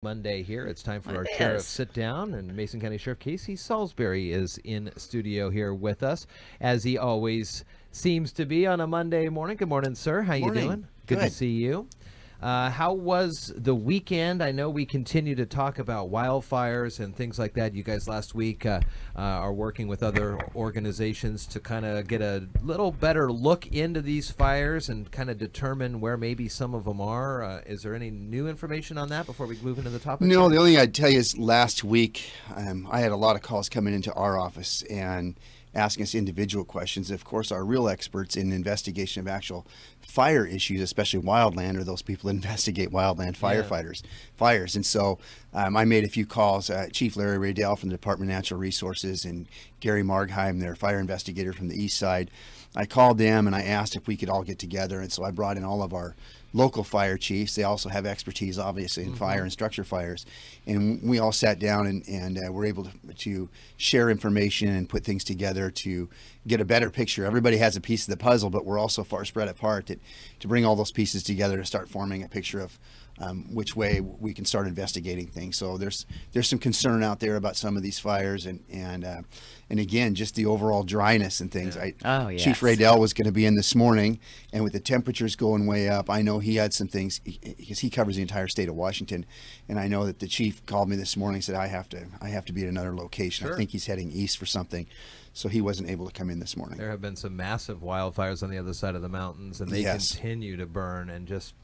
Monday here. It's time for It our Sheriff is. Sit-Down, and Mason County Sheriff Casey Salisbury is in studio here with us, as he always seems to be on a Monday morning. Good morning, sir. How you Morning. doing? Good to Good. see you. How was the weekend? I know we continue to talk about wildfires and things like that. You guys last week are working with other organizations to kind of get a little better look into these fires and kind of determine where maybe some of them are. Is there any new information on that before we move into the topic? No, the only thing I'd tell you is last week I had a lot of calls coming into our office and asking us individual questions. Of course, our real experts in investigation of actual fire issues, especially wildland, are those people that investigate wildland fires. And so I made a few calls. Chief Larry Raydell from the Department of Natural Resources and Gary Margheim, their fire investigator from the east side. I called them and I asked if we could all get together. And so I brought in all of our local fire chiefs. They also have expertise, obviously, in fire and structure fires. And we all sat down and were able to share information and put things together to get a better picture. Everybody has a piece of the puzzle, but we're also far spread apart to bring all those pieces together to start forming a picture of which way we can start investigating things. So there's some concern out there about some of these fires and again, just the overall dryness and things. Oh, yes. Chief Raydell was going to be in this morning, and with the temperatures going way up, I know he had some things because he covers the entire state of Washington, and I know that the chief called me this morning and said I have to be at another location. Sure. I think he's heading east for something. So he wasn't able to come in this morning. There have been some massive wildfires on the other side of the mountains, and they Yes. continue to burn and just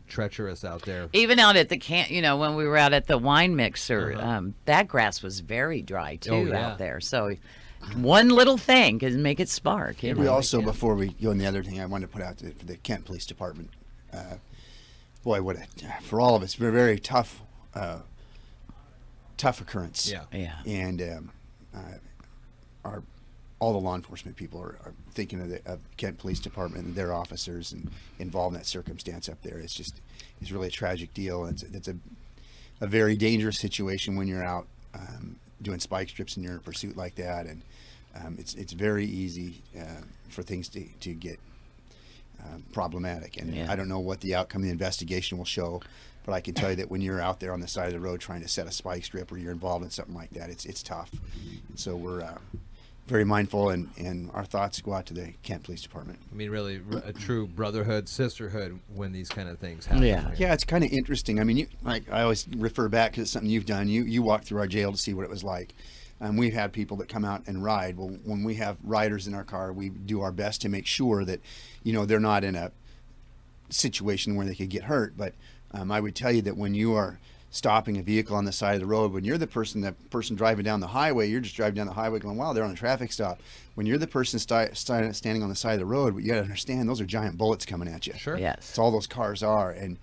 treacherous out there. Even out at the camp, when we were out at the wine mixer, that grass was very dry too Oh, yeah. out there. So one little thing can make it spark. We also, before we go on the other thing, I wanted to put out for the Kent Police Department. For all of us, very, very tough occurrence. Yeah. Yeah. And all the law enforcement people are thinking of Kent Police Department and their officers and involved in that circumstance up there. It's really a tragic deal. It's a very dangerous situation when you're out doing spike strips and you're in a pursuit like that, and it's very easy for things to get problematic. And Yeah. I don't know what the outcome of the investigation will show, but I can tell you that when you're out there on the side of the road trying to set a spike strip or you're involved in something like that, it's tough. And so we're very mindful, and our thoughts go out to the Kent Police Department. I mean, really, a true brotherhood, sisterhood when these kind of things happen. Yeah. Yeah, it's kind of interesting. I mean, I always refer back to something you've done. You walked through our jail to see what it was like. We've had people that come out and ride. Well, when we have riders in our car, we do our best to make sure that, they're not in a situation where they could get hurt. But I would tell you that when you are stopping a vehicle on the side of the road, when you're the person driving down the highway, you're just driving down the highway going, wow, they're on a traffic stop. When you're the person standing on the side of the road, you got to understand those are giant bullets coming at you. Sure. Yes. That's all those cars are. And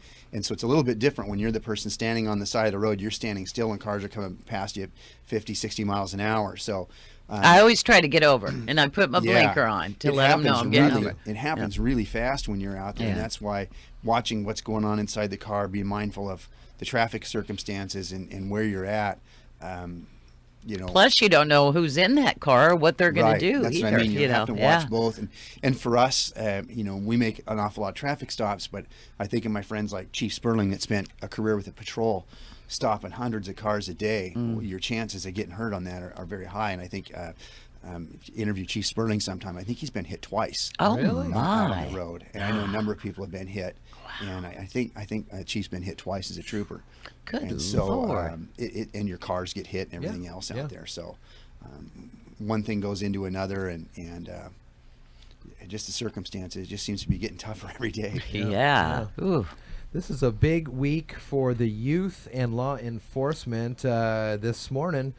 so it's a little bit different when you're the person standing on the side of the road. You're standing still and cars are coming past you 50, 60 miles an hour. So I always try to get over, and I put my blinker on to let them know I'm getting over. It happens really fast when you're out there, and Yeah. that's why watching what's going on inside the car, be mindful of the traffic circumstances and where you're at. Plus, you don't know who's in that car or what they're going Right. to do That's either. what I mean. You have to watch Yeah. both. And for us, we make an awful lot of traffic stops, but I think of my friends like Chief Sperling that spent a career with the patrol stopping hundreds of cars a day. Your chances of getting hurt on that are very high. And I think if you interview Chief Sperling sometime, I think he's been hit twice. Oh, Really? my. Out on the road, and I know a number of people have been hit, and I think Chief's been hit twice as a trooper. Good And so, Lord. and your cars get hit and everything Yeah, else yeah. out there. So, one thing goes into another, and just the circumstances, it just seems to be getting tougher every day. Yeah. Ooh. This is a big week for the youth and law enforcement. This morning,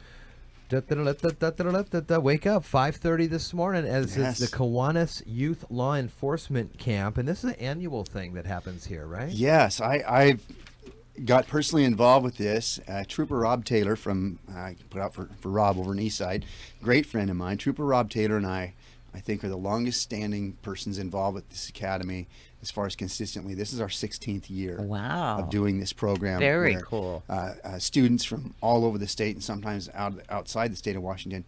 wake up 5:30 this morning as Yes. it's the Kiwanis Youth Law Enforcement Camp, and this is an annual thing that happens here, right? Yes, I've got personally involved with this. Trooper Rob Taylor from I put out for Rob over in Eastside, great friend of mine. Trooper Rob Taylor and I think are the longest standing persons involved with this academy as far as consistently. This is our 16th year Wow. of doing this program. Very where, cool. Students from all over the state and sometimes outside the state of Washington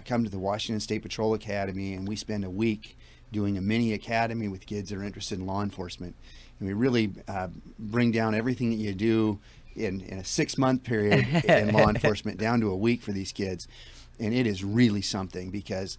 come to the Washington State Patrol Academy, and we spend a week doing a mini academy with kids that are interested in law enforcement. And we really bring down everything that you do in a 6-month period in law enforcement down to a week for these kids. And it is really something because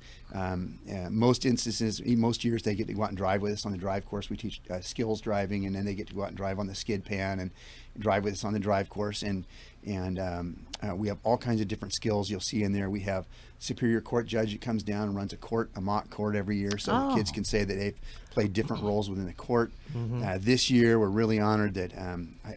most instances, most years, they get to go out and drive with us on the drive course. We teach skills driving, and then they get to go out and drive on the skid pan and drive with us on the drive course. And we have all kinds of different skills you'll see in there. We have Superior Court judge that comes down and runs a mock court every year, so the kids can say that they've played different roles within the court. This year, we're really honored that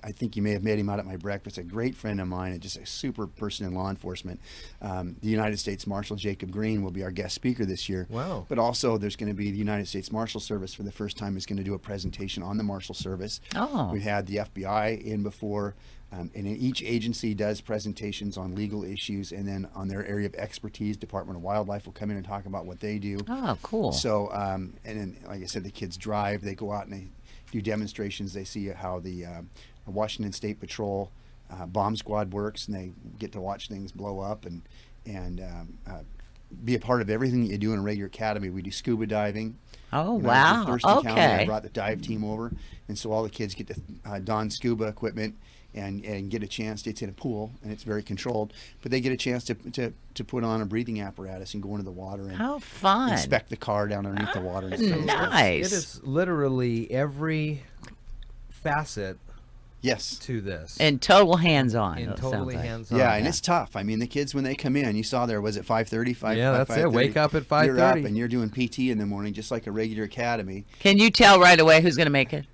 I think you may have met him out at my breakfast. A great friend of mine and just a super person in law enforcement. The United States Marshal Jacob Green will be our guest speaker this year. Wow. But also, there's going to be the United States Marshal Service for the first time is going to do a presentation on the Marshal Service. We've had the FBI in before. And in each agency does presentations on legal issues, and then on their area of expertise, Department of Wildlife will come in and talk about what they do. Oh, cool. So, and then, like I said, the kids drive. They go out and they do demonstrations. They see how the Washington State Patrol bomb squad works, and they get to watch things blow up and be a part of everything that you do in a regular academy. We do scuba diving. Oh, When I was wow. in Thurston County, I Okay. brought the dive team over, and so all the kids get to don scuba equipment and get a chance. It's in a pool, and it's very controlled, but they get a chance to put on a breathing apparatus and go into the water and How fun. inspect the car down underneath the water. And stuff. Nice. It is literally every facet Yes. to this. And total hands-on. And it totally sounds like. hands-on. Yeah, and it's tough. I mean, the kids, when they come in, you saw there, was it 5:30? Yeah, that's it. Wake up at You're up 5:30. and you're doing PT in the morning, just like a regular academy. Can you tell right away who's going to make it?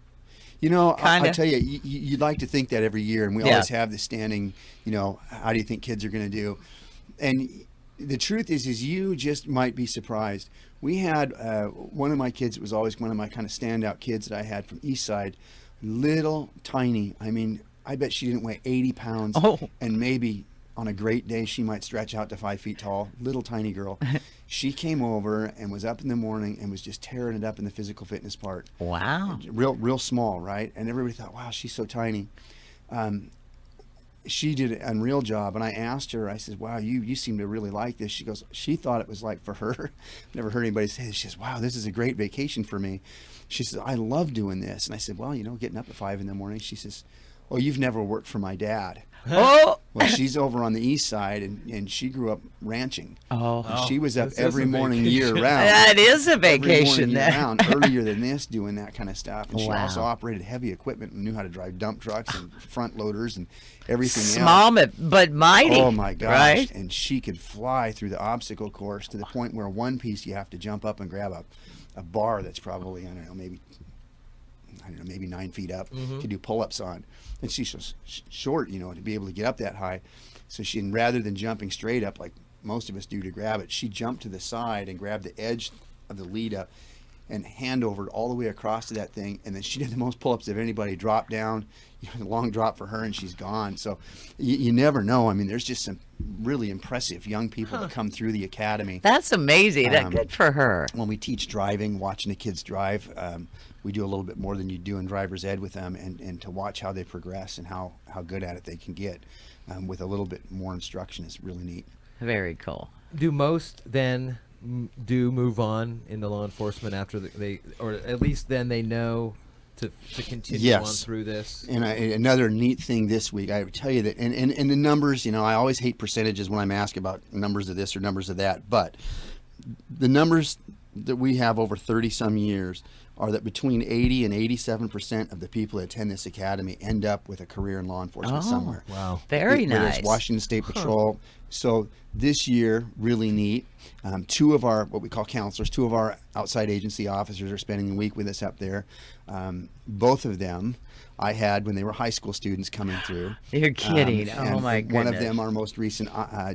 You know, I Kinda. tell you, you'd like to think that every year, and we Yeah. always have this standing, how do you think kids are going to do? And the truth is you just might be surprised. We had one of my kids, it was always one of my kind of standout kids that I had from East Side, little tiny. I mean, I bet she didn't weigh 80 pounds, and maybe on a great day she might stretch out to 5 feet tall. Little tiny girl. She came over and was up in the morning and was just tearing it up in the physical fitness part. Wow. Real small, right? And everybody thought, wow, she's so tiny. She did an unreal job, and I asked her, I said, wow, you seem to really like this. She goes, she thought it was like for her. Never heard anybody say this. She says, wow, this is a great vacation for me. She says, I love doing this. And I said, well, getting up at 5 in the morning. She says, oh, you've never worked for my dad. Oh. Well, she's over on the east side, and she grew up ranching. Oh. She was up This is every a morning vacation. year round. That is a Every morning vacation year there. round, earlier than this, doing that kind of stuff. And she Wow. also operated heavy equipment and knew how to drive dump trucks and front loaders and everything Small else. but mighty. Oh my gosh! Right? And she could fly through the obstacle course to the point where one piece you have to jump up and grab a bar that's probably maybe 9 feet up to do pull-ups on. And she's so short, to be able to get up that high. So rather than jumping straight up like most of us do to grab it, she jumped to the side and grabbed the edge of the lead up and hand over all the way across to that thing. And then she did the most pull-ups of anybody, dropped down, a long drop for her, and she's gone. So you never know. I mean, there's just some really impressive young people that come through the academy. That's amazing. Good for her. When we teach driving, watching the kids drive, we do a little bit more than you do in driver's ed with them, and to watch how they progress and how good at it they can get with a little bit more instruction is really neat. Very cool. Do most then do move on into law enforcement after or at least then they know to continue on through this? And another neat thing this week, I would tell you that, and the numbers, I always hate percentages when I'm asked about numbers of this or numbers of that, but the numbers that we have over 30 some years are that between 80 and 87% of the people that attend this academy end up with a career in law enforcement somewhere. Wow. Very Whether nice. It's Washington State Patrol. So this year, really neat. Two of our, what we call counselors, two of our outside agency officers are spending the week with us up there. Both of them I had when they were high school students coming through. You're kidding. And Oh, my goodness. One of them, our most recent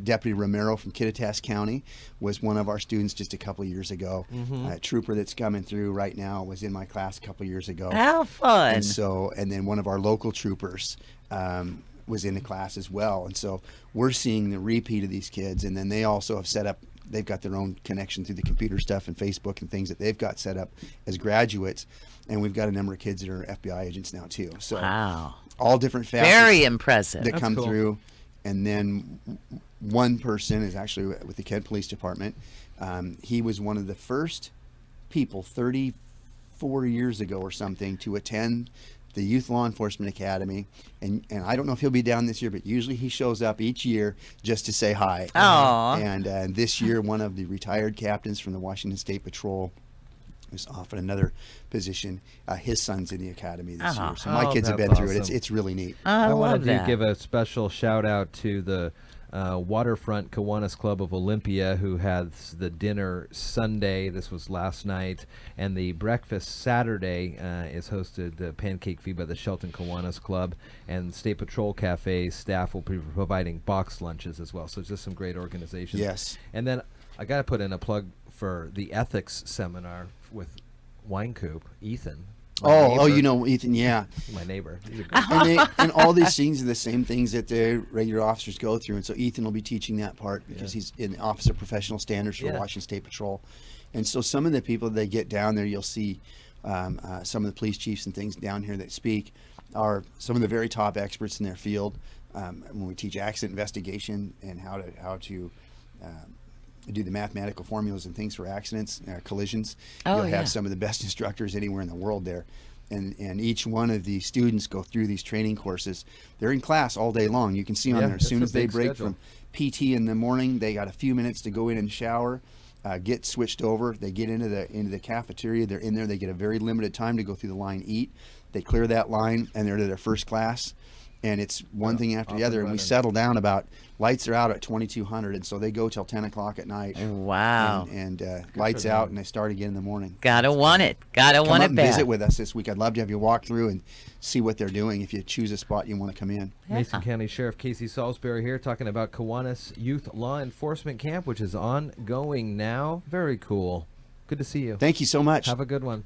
Deputy Romero from Kittitas County, was one of our students just a couple of years ago. A trooper that's coming through right now was in my class a couple of years ago. How fun. And then one of our local troopers was in the class as well. And so we're seeing the repeat of these kids. And then they also have set up, they've got their own connection through the computer stuff and Facebook and things that they've got set up as graduates. And we've got a number of kids that are FBI agents now too. So Wow. all different facets Very impressive. that come cool. through. And then one person is actually with the Kent Police Department. He was one of the first people 34 years ago or something to attend the Youth Law Enforcement Academy, and I don't know if he'll be down this year, but usually he shows up each year just to say hi. Aw. And this year, one of the retired captains from the Washington State Patrol, who's offered another position, his son's in the academy this year. So my kids have been that's through it. awesome. It's really neat. I love wanted that. to give a special shout out to the Waterfront Kiwanis Club of Olympia, who has the dinner Sunday. This was last night, and the breakfast Saturday is hosted Pancake Feed by the Shelton Kiwanis Club, and State Patrol Cafe staff will be providing boxed lunches as well. So it's just some great organizations. Yes. And then I got to put in a plug for the ethics seminar with Wine Coop, Ethan. my Oh, neighbor. you know, Ethan, yeah. My neighbor. He's a great And all these things are the same things that the regular officers go through. And so Ethan will be teaching that part because he's in the Office of Professional Standards for Washington State Patrol. And so some of the people that get down there, you'll see some of the police chiefs and things down here that speak are some of the very top experts in their field. When we teach accident investigation and how to do the mathematical formulas and things for accidents, collisions, you'll have some of the best instructors anywhere in the world there. And each one of the students go through these training courses. They're in class all day long. You can see on there as soon as they break from PT in the morning, they got a few minutes to go in and shower, get switched over. They get into the cafeteria. They're in there. They get a very limited time to go through the line, eat. They clear that line, and they're to their first class. And it's one thing after the other, and we settle down about lights are out at 2200, and so they go till 10 o'clock at night. Wow. And lights out, and they start again in the morning. Gotta want it. Gotta want it Come up and bad. visit with us this week. I'd love to have you walk through and see what they're doing if you choose a spot you want to come in. Mason County Sheriff Casey Salisbury here talking about Kiwanis Youth Law Enforcement Camp, which is ongoing now. Very cool. Good to see you. Thank you so much. Have a good one.